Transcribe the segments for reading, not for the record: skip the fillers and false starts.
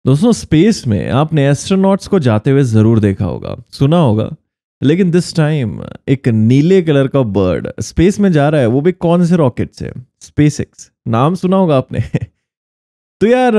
दोस्तों स्पेस में आपने एस्ट्रोनॉट्स को जाते हुए जरूर देखा होगा, सुना होगा। लेकिन दिस टाइम एक नीले कलर का बर्ड स्पेस में जा रहा है, वो भी कौन से रॉकेट से? स्पेसएक्स नाम सुना होगा आपने। तो यार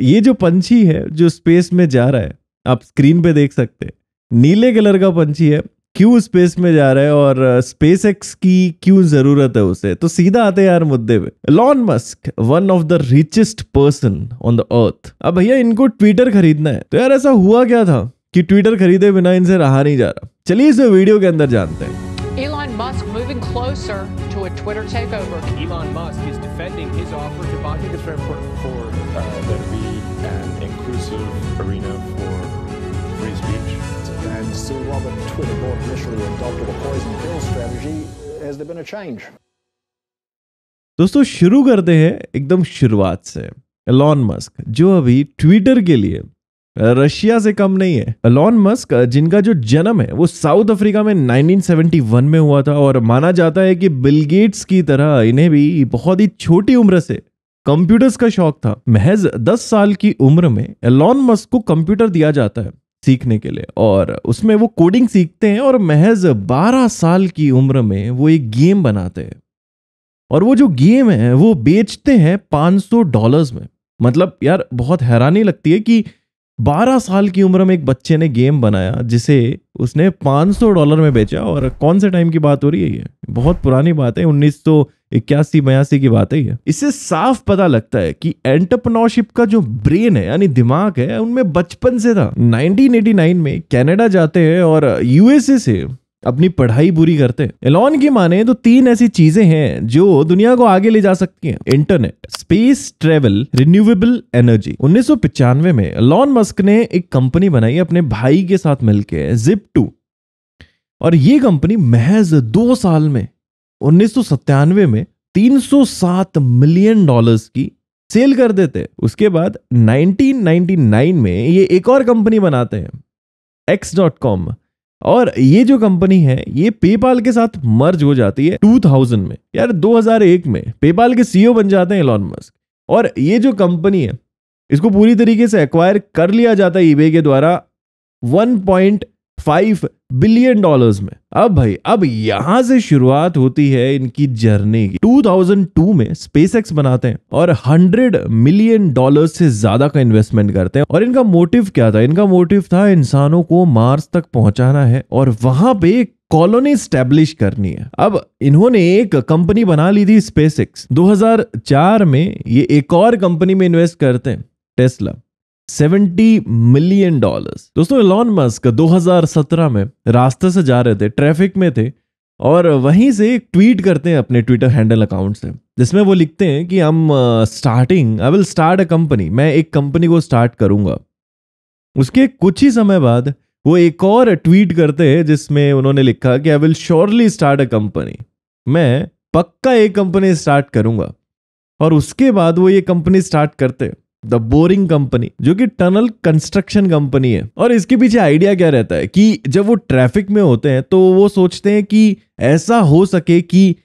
ये जो पंछी है जो स्पेस में जा रहा है, आप स्क्रीन पे देख सकते हैं, नीले कलर का पंछी है। क्यों स्पेस में जा रहा है और स्पेसएक्स की क्यों जरूरत है उसे? तो सीधा आते हैं यार मुद्दे पे। Elon Musk, one of the richest person on the earth. अब भैया इनको ट्विटर खरीदना है। तो यार ऐसा हुआ क्या था कि ट्विटर खरीदे बिना इनसे रहा नहीं जा रहा? चलिए इस वीडियो के अंदर जानते हैं। Elon Musk moving closer to a Twitter takeover. Elon Musk is defending his offer to buy. I think it's very important for there to be an inclusive arena for free speech. And so while the Twitter board initially adopted a poison pill strategy, has there been a change? दोस्तों शुरू करते हैं एकदम शुरुआत से। Elon Musk जो अभी Twitter के लिए रशिया से कम नहीं है। एलॉन मस्क जिनका जो जन्म है वो साउथ अफ्रीका में 1971 में हुआ था और माना जाता है कि बिल गेट्स की तरह इन्हें भी बहुत ही छोटी उम्र से कंप्यूटर्स का शौक था। महज 10 साल की उम्र में एलॉन मस्क को कंप्यूटर दिया जाता है सीखने के लिए और उसमें वो कोडिंग सीखते हैं और महज 12 साल की उम्र में वो एक गेम बनाते हैं और वो जो गेम है वो बेचते हैं $500 में। मतलब यार बहुत हैरानी लगती है कि 12 साल की उम्र में एक बच्चे ने गेम बनाया जिसे उसने $500 में बेचा। और कौन से टाइम की बात हो रही है? ये बहुत पुरानी बात है, 1981-82 की बात है ये। इससे साफ पता लगता है कि एंटरप्रेन्योरशिप का जो ब्रेन है यानी दिमाग है उनमें बचपन से था। 1989 में कनाडा जाते हैं और यूएसए से अपनी पढ़ाई पूरी करते हैं। एलॉन की माने तो 3 ऐसी चीजें हैं जो दुनिया को आगे ले जा सकती हैं: internet, space travel, renewable energy. 1995 में एलॉन मस्क ने एक कंपनी बनाई अपने भाई के साथ मिलकर, Zip2। और ये कंपनी महज 2 साल में 1997 में $307 मिलियन की सेल कर देते। उसके बाद 1999 में ये एक और कंपनी बनाते हैं, X.com। और ये जो कंपनी है ये पेपाल के साथ मर्ज हो जाती है 2000 में। यार 2001 में पेपाल के सीईओ बन जाते हैं एलॉन मस्क और ये जो कंपनी है इसको पूरी तरीके से एक्वायर कर लिया जाता है ईबे के द्वारा $1.5 बिलियन में। अब यहां से शुरुआत होती है इनकी जर्नी की। 2002 में स्पेसएक्स बनाते हैं और $100 मिलियन से ज्यादा का इन्वेस्टमेंट करते हैं। और इनका मोटिव क्या था? इनका मोटिव था इंसानों को मार्स तक पहुंचाना है और वहां पे एक कॉलोनी स्टैब्लिश करनी है। अब इन्होंने एक कंपनी बना ली थी स्पेसएक्स। 2004 में ये एक और कंपनी में इन्वेस्ट करते हैं, टेस्ला, $70 मिलियन। दोस्तों एलॉन मस्क 2017 में रास्ते से जा रहे थे, ट्रैफिक में थे और वहीं से एक ट्वीट करते हैं अपने ट्विटर हैंडल अकाउंट से, जिसमें वो लिखते हैं कि I will start a company. मैं एक कंपनी को स्टार्ट करूंगा। उसके कुछ ही समय बाद वो एक और ट्वीट करते हैं जिसमें उन्होंने लिखा कि I will surely start a company. मैं पक्का एक कंपनी स्टार्ट करूंगा। और उसके बाद वो ये कंपनी स्टार्ट करते हैं, द बोरिंग कंपनी, जो कि टनल कंस्ट्रक्शन कंपनी है। और इसके पीछे आइडिया क्या रहता है कि जब वो ट्रैफिक में होते हैं तो वो सोचते हैं कि ऐसा हो सके कि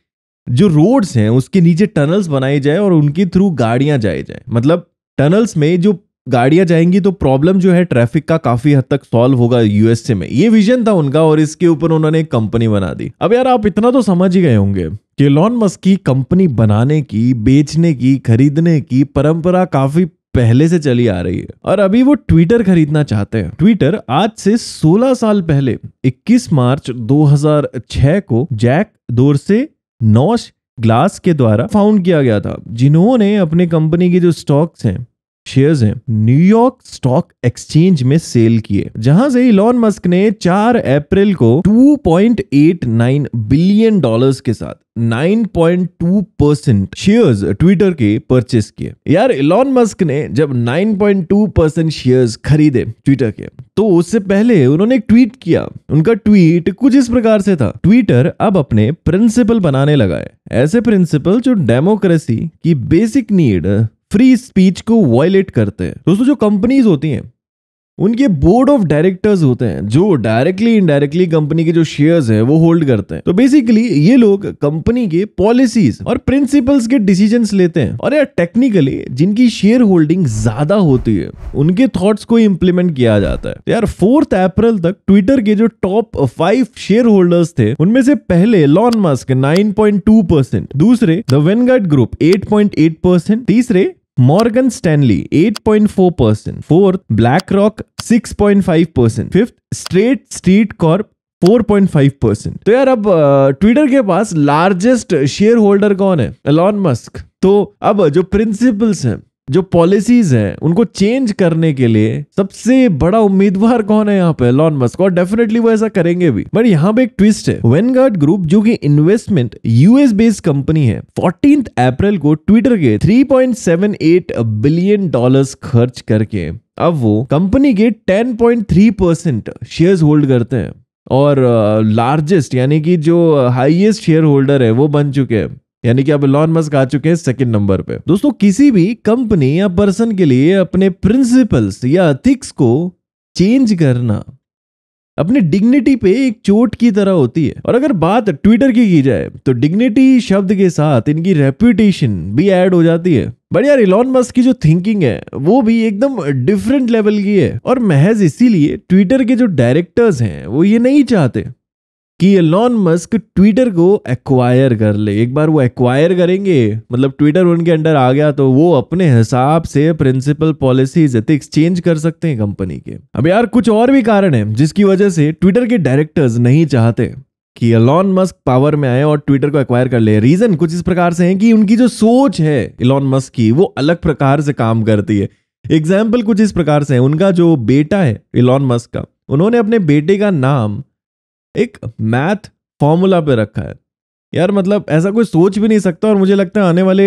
जो रोड्स हैं उसके नीचे टनल्स बनाई जाए और उनके थ्रू गाड़ियां जाए। मतलब टनल्स में जो गाड़ियां जाएंगी तो प्रॉब्लम जो है ट्रैफिक का काफी हद तक सॉल्व होगा यूएसए में। ये विजन था उनका और इसके ऊपर उन्होंने एक कंपनी बना दी। अब यार आप इतना तो समझ ही गए होंगे कि एलॉन मस्क की कंपनी बनाने की, बेचने की, खरीदने की परंपरा काफी पहले से चली आ रही है और अभी वो ट्विटर खरीदना चाहते हैं। ट्विटर आज से 16 साल पहले 21 मार्च 2006 को जैक डोर्से नॉश ग्लास के द्वारा फाउंड किया गया था, जिन्होंने अपने कंपनी के जो स्टॉक्स हैं, शेयर्स हैं, न्यूयॉर्क स्टॉक एक्सचेंज में सेल किए। जहां से एलॉन मस्क ने 4 अप्रैल को $2.89 बिलियन के साथ 9.2% शेयर्स ट्विटर के परचेस किए। यार एलॉन मस्क ने जब 9.2% शेयर्स खरीदे ट्विटर के तो उससे पहले उन्होंने एक ट्वीट किया। उनका ट्वीट कुछ इस प्रकार से था: ट्विटर अब अपने प्रिंसिपल बनाने लगा है, ऐसे प्रिंसिपल जो डेमोक्रेसी की बेसिक नीड, फ्री स्पीच को वायलेट करते हैं। दोस्तों जो कंपनीज होती हैं उनके बोर्ड ऑफ डायरेक्टर्स होते हैं जो डायरेक्टली इनडायरेक्टली कंपनी के जो शेयर्स हैं वो होल्ड करते हैं। तो बेसिकली ये लोग कंपनी के पॉलिसीज और प्रिंसिपल्स के डिसीजंस लेते हैं। और यार टेक्निकली जिनकी शेयर होल्डिंग ज्यादा होती है उनके थॉट्स को इंप्लीमेंट किया जाता है। तो यार 4 अप्रैल तक ट्विटर के जो टॉप 5 शेयर होल्डर्स थे उनमें से पहले एलॉन मस्क 9.2%, दूसरे द वेनगार्ड ग्रुप 8.8%, तीसरे Morgan Stanley 8.4%, fourth black rock 6.5%, fifth street Corp 4.5%। तो यार अब ट्विटर के पास लार्जेस्ट शेयर होल्डर कौन है? Elon Musk. तो अब जो प्रिंसिपल्स हैं, जो पॉलिसीज हैं, उनको चेंज करने के लिए सबसे बड़ा उम्मीदवार कौन है यहाँ पे? Elon Musk. और डेफिनेटली वो ऐसा करेंगे भी। बट यहाँ पे एक ट्विस्ट है। वेनगार्ड ग्रुप जो कि इन्वेस्टमेंट यूएस बेस्ड कंपनी है, 14 अप्रैल को ट्विटर के $3.78 बिलियन खर्च करके अब वो कंपनी के 10.3% शेयर्स होल्ड करते हैं और लार्जेस्ट यानी कि जो हाईएस्ट शेयर होल्डर है वो बन चुके हैं। यानी कि अब एलॉन मस्क आ चुके हैं 2nd नंबर पे। दोस्तों किसी भी कंपनी या पर्सन के लिए अपने प्रिंसिपल्स या एथिक्स को चेंज करना अपने डिग्निटी पे एक चोट की तरह होती है। और अगर बात ट्विटर की जाए तो डिग्निटी शब्द के साथ इनकी रेपुटेशन भी ऐड हो जाती है। बट यार एलॉन मस्क की जो थिंकिंग है वो भी एकदम डिफरेंट लेवल की है। और महज इसीलिए ट्विटर के जो डायरेक्टर्स हैं वो ये नहीं चाहते कि एलॉन मस्क ट्विटर को एक्वायर कर ले। एक बार वो एक्वायर करेंगे मतलब ट्विटर उनके अंडर आ गया तो वो अपने हिसाब से प्रिंसिपल पॉलिसीज एथिक्स चेंज कर सकते हैं कंपनी के। अब यार कुछ और भी कारण है जिसकी वजह से ट्विटर के डायरेक्टर्स नहीं चाहते कि एलॉन मस्क पावर में आए और ट्विटर को एक्वायर कर ले। रीजन कुछ इस प्रकार से है कि उनकी जो सोच है एलॉन मस्क की वो अलग प्रकार से काम करती है। एग्जाम्पल कुछ इस प्रकार से है। उनका जो बेटा है एलॉन मस्क का, उन्होंने अपने बेटे का नाम एक मैथ फॉर्मूला पे रखा है। यार मतलब ऐसा कोई सोच भी नहीं सकता। और मुझे लगता है आने वाले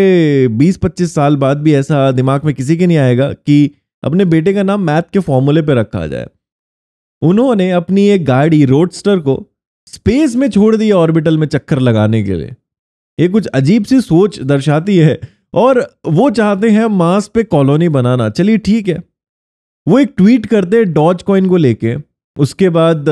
20-25 साल बाद भी ऐसा दिमाग में किसी के नहीं आएगा कि अपने बेटे का नाम मैथ के फॉर्मूले पे रखा जाए। उन्होंने अपनी एक गाड़ी रोडस्टर को स्पेस में छोड़ दिया ऑर्बिटल में चक्कर लगाने के लिए। ये कुछ अजीब सी सोच दर्शाती है। और वो चाहते हैं मार्स पे कॉलोनी बनाना। चलिए ठीक है, वो एक ट्वीट करते हैं डॉज कॉइन को लेके। उसके बाद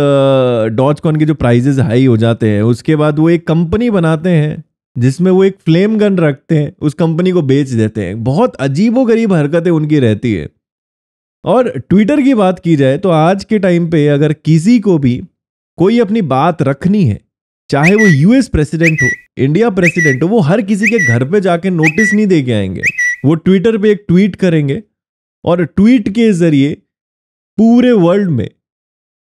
डॉज कॉइन के जो प्राइजेस हाई हो जाते हैं, उसके बाद वो एक कंपनी बनाते हैं जिसमें वो एक फ्लेम गन रखते हैं, उस कंपनी को बेच देते हैं। बहुत अजीबोगरीब हरकतें उनकी रहती है। और ट्विटर की बात की जाए तो आज के टाइम पे अगर किसी को भी कोई अपनी बात रखनी है, चाहे वो यूएस प्रेसिडेंट हो, इंडिया प्रेसिडेंट हो, वो हर किसी के घर पे जाके नोटिस नहीं दे के आएंगे। वो ट्विटर पे एक ट्वीट करेंगे और ट्वीट के जरिए पूरे वर्ल्ड में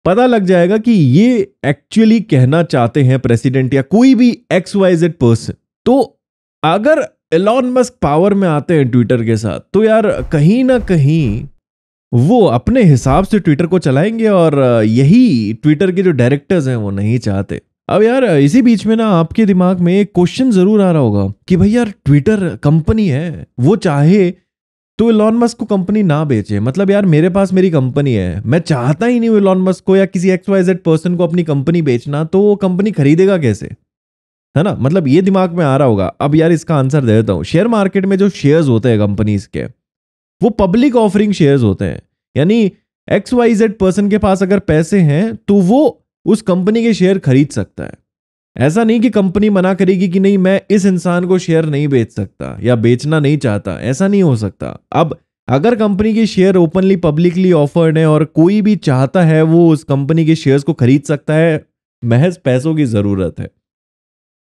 पता लग जाएगा कि ये एक्चुअली कहना चाहते हैं प्रेसिडेंट या कोई भी XYZ पर्सन। तो अगर एलॉन मस्क पावर में आते हैं ट्विटर के साथ तो यार कहीं ना कहीं वो अपने हिसाब से ट्विटर को चलाएंगे और यही ट्विटर के जो डायरेक्टर्स हैं वो नहीं चाहते। अब यार इसी बीच में ना आपके दिमाग में एक क्वेश्चन जरूर आ रहा होगा कि भाई यार ट्विटर कंपनी है, वो चाहे तो एलॉन मस्क को कंपनी ना बेचे। मतलब यार मेरे पास मेरी कंपनी है, मैं चाहता ही नहीं हूं एलॉन मस्क को या किसी XYZ पर्सन को अपनी कंपनी बेचना, तो वो कंपनी खरीदेगा कैसे? है ना, मतलब ये दिमाग में आ रहा होगा। अब यार इसका आंसर दे देता हूं। शेयर मार्केट में जो शेयर्स होते हैं कंपनीज के, वो पब्लिक ऑफरिंग शेयर्स होते हैं। यानी XYZ पर्सन के पास अगर पैसे हैं तो वो उस कंपनी के शेयर खरीद सकता है। ऐसा नहीं कि कंपनी मना करेगी कि नहीं मैं इस इंसान को शेयर नहीं बेच सकता या बेचना नहीं चाहता, ऐसा नहीं हो सकता। अब अगर कंपनी के शेयर ओपनली पब्लिकली ऑफर्ड है और कोई भी चाहता है वो उस कंपनी के शेयर्स को खरीद सकता है, महज पैसों की जरूरत है।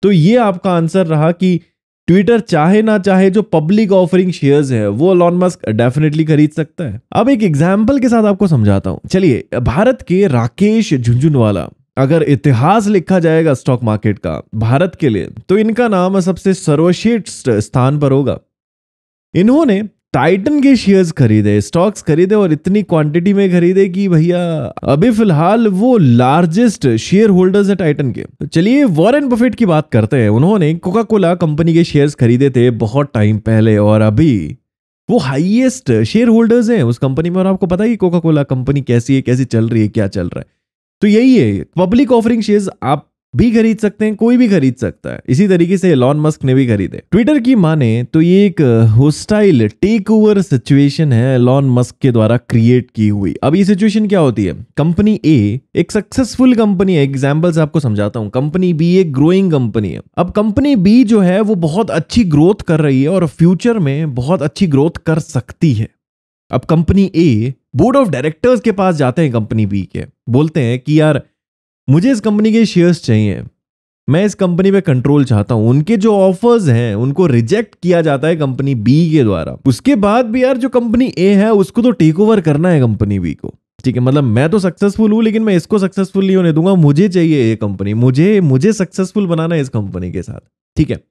तो ये आपका आंसर रहा कि ट्विटर चाहे ना चाहे जो पब्लिक ऑफरिंग शेयर्स है वो एलॉन मस्क डेफिनेटली खरीद सकता है। अब एक एग्जांपल के साथ आपको समझाता हूं। चलिए, भारत के राकेश झुंझुनवाला, अगर इतिहास लिखा जाएगा स्टॉक मार्केट का भारत के लिए तो इनका नाम सबसे सर्वश्रेष्ठ स्थान पर होगा। इन्होंने टाइटन के शेयर्स खरीदे, स्टॉक्स खरीदे और इतनी क्वांटिटी में खरीदे कि भैया अभी फिलहाल वो लार्जेस्ट शेयर होल्डर्स है टाइटन के। तो चलिए वॉरेन बफेट की बात करते हैं। उन्होंने कोका कोला कंपनी के शेयर्स खरीदे थे बहुत टाइम पहले और अभी वो हाईएस्ट शेयर होल्डर्स हैं उस कंपनी में। और आपको पता है कि कोका कोला कंपनी कैसी है, कैसी चल रही है, क्या चल रहा है। तो यही है, पब्लिक ऑफरिंग शेयर्स आप भी खरीद सकते हैं, कोई भी खरीद सकता है। इसी तरीके से एलॉन मस्क ने भी खरीदे। ट्विटर की माने तो ये एक होस्टाइल टेक ओवर सिचुएशन है एलॉन मस्क के द्वारा क्रिएट की हुई। अब ये सिचुएशन क्या होती है, कंपनी ए एक सक्सेसफुल कंपनी है, एग्जांपल से आपको समझाता हूं। कंपनी बी एक ग्रोइंग कंपनी है। अब कंपनी बी जो है वो बहुत अच्छी ग्रोथ कर रही है और फ्यूचर में बहुत अच्छी ग्रोथ कर सकती है। अब company A board of directors के पास जाते हैं कंपनी बी के, बोलते हैं कि यार मुझे इस कंपनी के शेयर्स चाहिए, मैं इस कंपनी पे कंट्रोल चाहता हूं। उनके जो ऑफर्स हैं उनको रिजेक्ट किया जाता है कंपनी बी के द्वारा। उसके बाद भी यार जो कंपनी ए है उसको तो टेक ओवर करना है कंपनी बी को, ठीक है। मतलब मैं तो सक्सेसफुल हूं लेकिन मैं इसको सक्सेसफुल नहीं होने दूंगा, मुझे चाहिए ये कंपनी, मुझे सक्सेसफुल बनाना है इस कंपनी के साथ, ठीक है।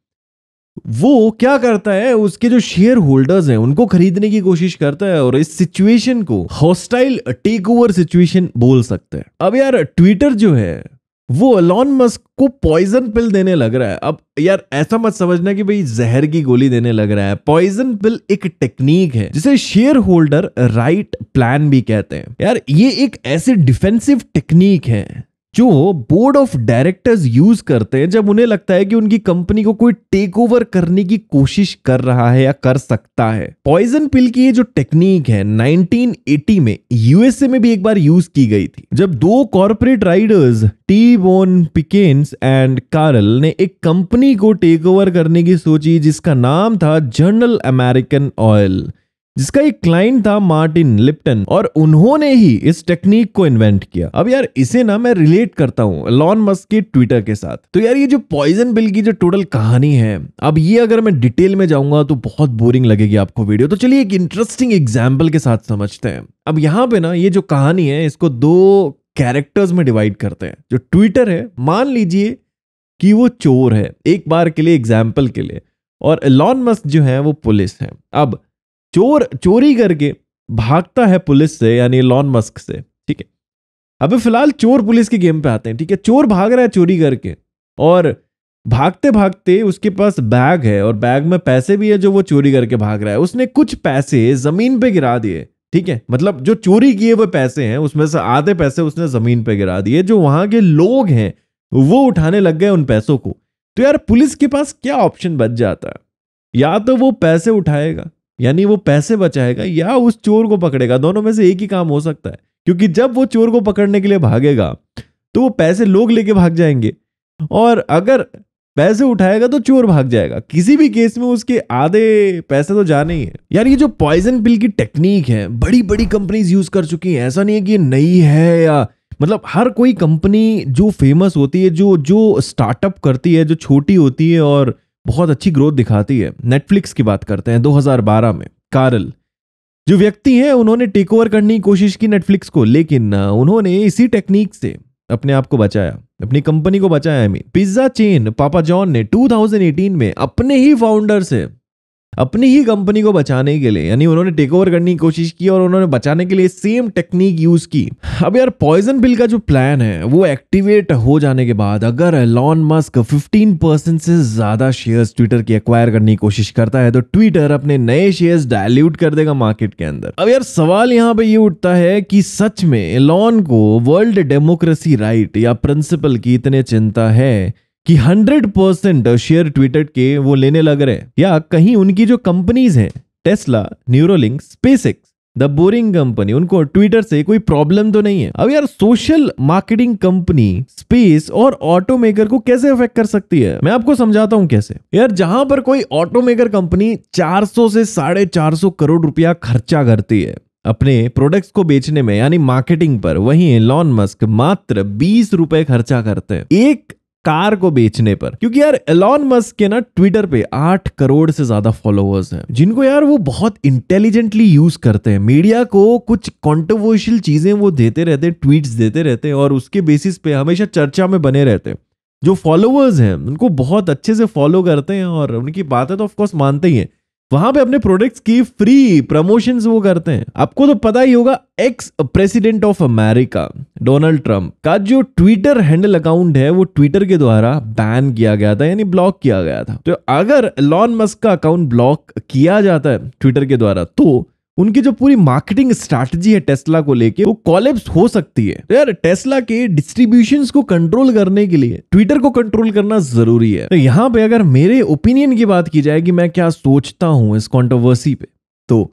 वो क्या करता है, उसके जो शेयर होल्डर्स हैं उनको खरीदने की कोशिश करता है और इस सिचुएशन को हॉस्टाइल टेक ओवर सिचुएशन बोल सकते हैं। अब यार ट्विटर जो है वो एलॉन मस्क को पॉइजन पिल देने लग रहा है। अब यार ऐसा मत समझना कि भाई जहर की गोली देने लग रहा है। पॉइजन पिल एक टेक्निक है जिसे शेयर होल्डर राइट प्लान भी कहते हैं। यार ये एक ऐसी डिफेंसिव टेक्निक है जो बोर्ड ऑफ डायरेक्टर्स यूज करते हैं जब उन्हें लगता है कि उनकी कंपनी को कोई टेक ओवर करने की कोशिश कर रहा है या कर सकता है। पॉइजन पिल की ये जो टेक्निक है 1980 में यूएसए में भी एक बार यूज की गई थी, जब दो corporate raiders T Boone Pickens and Carl ने एक कंपनी को टेक ओवर करने की सोची जिसका नाम था जनरल अमेरिकन ऑयल, जिसका एक क्लाइंट था मार्टिन लिप्टन, और उन्होंने ही इस टेक्निक को इन्वेंट किया। अब यार इसे ना मैं रिलेट करता हूं एलॉन मस्क के ट्विटर के साथ। तो यार ये जो पॉइजन पिल की जो टोटल कहानी है, अब ये अगर मैं डिटेल में जाऊंगा तो बहुत बोरिंग लगेगी आपको वीडियो, तो चलिए एक इंटरेस्टिंग एग्जाम्पल के साथ समझते हैं। अब यहां पे ना ये जो कहानी है इसको दो कैरेक्टर्स में डिवाइड करते हैं। जो ट्विटर है, मान लीजिए कि वो चोर है एक बार के लिए, एग्जाम्पल के लिए, और एलॉन मस्क जो है वो पुलिस है। अब चोर चोरी करके भागता है पुलिस से यानी एलॉन मस्क से, ठीक है। अबे फिलहाल चोर पुलिस के गेम पे आते हैं, ठीक है। चोर भाग रहा है चोरी करके और भागते भागते उसके पास बैग है और बैग में पैसे भी है जो वो चोरी करके भाग रहा है। उसने कुछ पैसे जमीन पे गिरा दिए, ठीक है। मतलब जो चोरी किए वो पैसे हैं उसमें से आधे पैसे उसने जमीन पे गिरा दिए। जो वहां के लोग हैं वो उठाने लग गए उन पैसों को। तो यार पुलिस के पास क्या ऑप्शन बच जाता है, या तो वो पैसे उठाएगा यानी वो पैसे बचाएगा, या उस चोर को पकड़ेगा। दोनों में से एक ही काम हो सकता है, क्योंकि जब वो चोर को पकड़ने के लिए भागेगा तो वो पैसे लोग लेके भाग जाएंगे, और अगर पैसे उठाएगा तो चोर भाग जाएगा। किसी भी केस में उसके आधे पैसे तो जाने ही है। यार ये जो पॉइजन पिल की टेक्निक है बड़ी बड़ी कंपनीज यूज कर चुकी हैं, ऐसा नहीं है कि ये नई है, या मतलब हर कोई कंपनी जो फेमस होती है, जो स्टार्टअप करती है, जो छोटी होती है और बहुत अच्छी ग्रोथ दिखाती है। नेटफ्लिक्स की बात करते हैं 2012 में, कार्ल जो व्यक्ति हैं उन्होंने टेक ओवर करने की कोशिश की नेटफ्लिक्स को, लेकिन उन्होंने इसी टेक्निक से अपने आप को बचाया, अपनी कंपनी को बचाया। पिज्जा चेन पापा जॉन ने 2018 में अपने ही फाउंडर से अपनी ही कंपनी को बचाने के लिए, यानी उन्होंने टेक ओवर करने की कोशिश की और उन्होंने बचाने के लिए सेम टेक्निक यूज की। अब यार पॉइजन पिल का जो प्लान है वो एक्टिवेट हो जाने के बाद अगर एलॉन मस्क 15% से ज्यादा शेयर्स ट्विटर की एक्वायर करने की कोशिश करता है तो ट्विटर अपने नए शेयर्स डायल्यूट कर देगा मार्केट के अंदर। अब यार सवाल यहाँ पे ये उठता है कि सच में एलॉन को वर्ल्ड डेमोक्रेसी राइट या प्रिंसिपल की इतने चिंता है कि 100% शेयर ट्विटर के वो लेने लग रहे हैं, या कहीं उनकी जो कंपनीज हैं Tesla, Neuralink, SpaceX, the boring company, उनको ट्विटर से कोई प्रॉब्लम तो नहीं है। अब यार सोशल मार्केटिंग कंपनी स्पेस और ऑटोमेकर को कैसे अफेक्ट कर सकती है, मैं आपको समझाता हूं कैसे। यार जहां पर कोई ऑटोमेकर कंपनी 400 से 450 करोड़ रुपया खर्चा करती है अपने प्रोडक्ट्स को बेचने में यानी मार्केटिंग पर, वहीं एलॉन मस्क मात्र 20 रुपए खर्चा करते हैं एक कार को बेचने पर। क्योंकि यार एलॉन मस्क के ना ट्विटर पे 8 करोड़ से ज्यादा फॉलोअर्स हैं, जिनको यार वो बहुत इंटेलिजेंटली यूज करते हैं। मीडिया को कुछ कंट्रोवर्शियल चीजें वो देते रहते हैं, ट्वीट्स देते रहते हैं, और उसके बेसिस पे हमेशा चर्चा में बने रहते हैं। जो फॉलोअर्स हैं उनको बहुत अच्छे से फॉलो करते हैं और उनकी बातें तो ऑफकोर्स मानते ही हैं। वहां पे अपने प्रोडक्ट्स की फ्री प्रमोशंस वो करते हैं। आपको तो पता ही होगा ex president of America Donald Trump का जो ट्विटर हैंडल अकाउंट है वो ट्विटर के द्वारा बैन किया गया था, यानी ब्लॉक किया गया था। तो अगर एलॉन मस्क का अकाउंट ब्लॉक किया जाता है ट्विटर के द्वारा तो उनकी जो पूरी मार्केटिंग स्ट्रैटेजी है टेस्ला को लेके वो कोलैप्स हो सकती है। तो यार टेस्ला के डिस्ट्रीब्यूशंस को कंट्रोल करने के लिए ट्विटर को कंट्रोल करना जरूरी है। तो यहां पे अगर मेरे ओपिनियन की बात की जाए कि मैं क्या सोचता हूं इस कंट्रोवर्सी पे, तो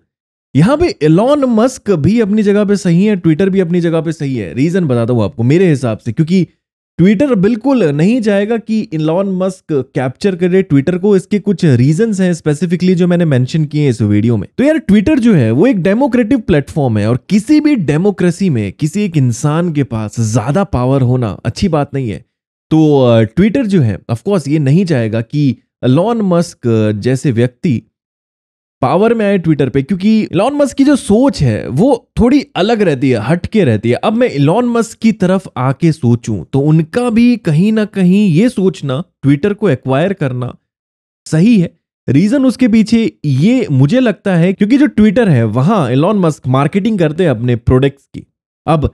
यहां पे एलॉन मस्क भी अपनी जगह पे सही है, ट्विटर भी अपनी जगह पे सही है। रीजन बताता हूं आपको मेरे हिसाब से, क्योंकि ट्विटर बिल्कुल नहीं चाहेगा कि एलॉन मस्क कैप्चर करे ट्विटर को। इसके कुछ रीजंस हैं स्पेसिफिकली जो मैंने मेंशन किए हैं इस वीडियो में। तो यार ट्विटर जो है वो एक डेमोक्रेटिक प्लेटफॉर्म है और किसी भी डेमोक्रेसी में किसी एक इंसान के पास ज्यादा पावर होना अच्छी बात नहीं है। तो ट्विटर जो है ऑफ कोर्स ये नहीं चाहेगा कि एलॉन मस्क जैसे व्यक्ति पावर में आए ट्विटर पे, क्योंकि इलॉन मस्क की जो सोच है वो थोड़ी अलग रहती है, हटके रहती है। अब मैं इलॉन मस्क की तरफ आके सोचूं तो उनका भी कहीं ना कहीं ये सोचना ट्विटर को एक्वायर करना सही है। रीजन उसके पीछे ये मुझे लगता है क्योंकि जो ट्विटर है वहां इलॉन मस्क मार्केटिंग करते हैं अपने प्रोडक्ट्स की। अब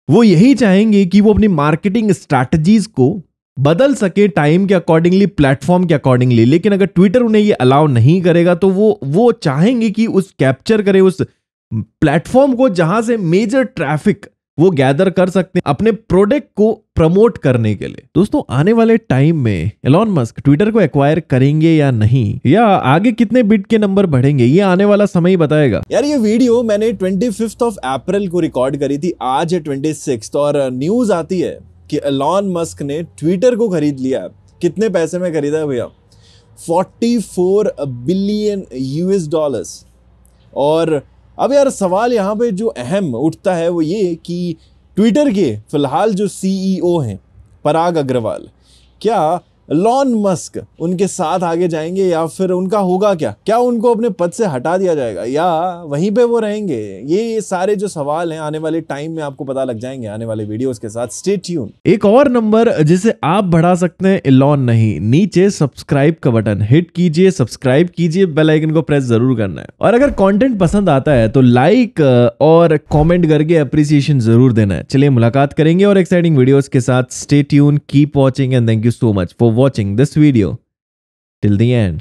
वो यही चाहेंगे कि वो अपनी मार्केटिंग स्ट्रैटेजीज को बदल सके टाइम के अकॉर्डिंगली, प्लेटफॉर्म के अकॉर्डिंगली। लेकिन अगर ट्विटर उन्हें ये अलाउ नहीं करेगा तो वो चाहेंगे कि उस कैप्चर करे उस प्लेटफॉर्म को जहां से मेजर ट्रैफिक वो गैदर कर सकते हैं अपने प्रोडक्ट को प्रमोट करने के लिए। दोस्तों आने वाले टाइम में एलॉन मस्क ट्विटर को एक्वायर करेंगे या नहीं, या आगे कितने बिट के नंबर बढ़ेंगे, ये आने वाला समय ही बताएगा। यार ये वीडियो मैंने 25 अप्रैल को रिकॉर्ड करी थी, आज है 26 और न्यूज आती है कि एलॉन मस्क ने ट्विटर को खरीद लिया। कितने पैसे में खरीदा है भैया? 44 बिलियन यूएस डॉलर्स। और अब यार सवाल यहाँ पे जो अहम उठता है वो ये कि ट्विटर के फिलहाल जो सीईओ हैं पराग अग्रवाल, क्या एलॉन मस्क उनके साथ आगे जाएंगे या फिर उनका होगा क्या उनको अपने पद से हटा दिया जाएगा या वहीं पे वो रहेंगे? ये सारे जो सवाल हैं आने वाले टाइम में आपको पता लग जाएंगे आने वाले वीडियोस के साथ। Stay tune. एक और नंबर जिसे आप बढ़ा सकते हैं एलॉन नहीं, नीचे सब्सक्राइब का बटन हिट कीजिए, सब्सक्राइब कीजिए, बेल आइकन को प्रेस जरूर करना है। और अगर कंटेंट पसंद आता है तो लाइक और कमेंट करके अप्रिसिएशन जरूर देना है। चलिए मुलाकात करेंगे और एक्साइटिंग वीडियोस के साथ। Stay tune, keep watching and thank you so much for watching this video till the end.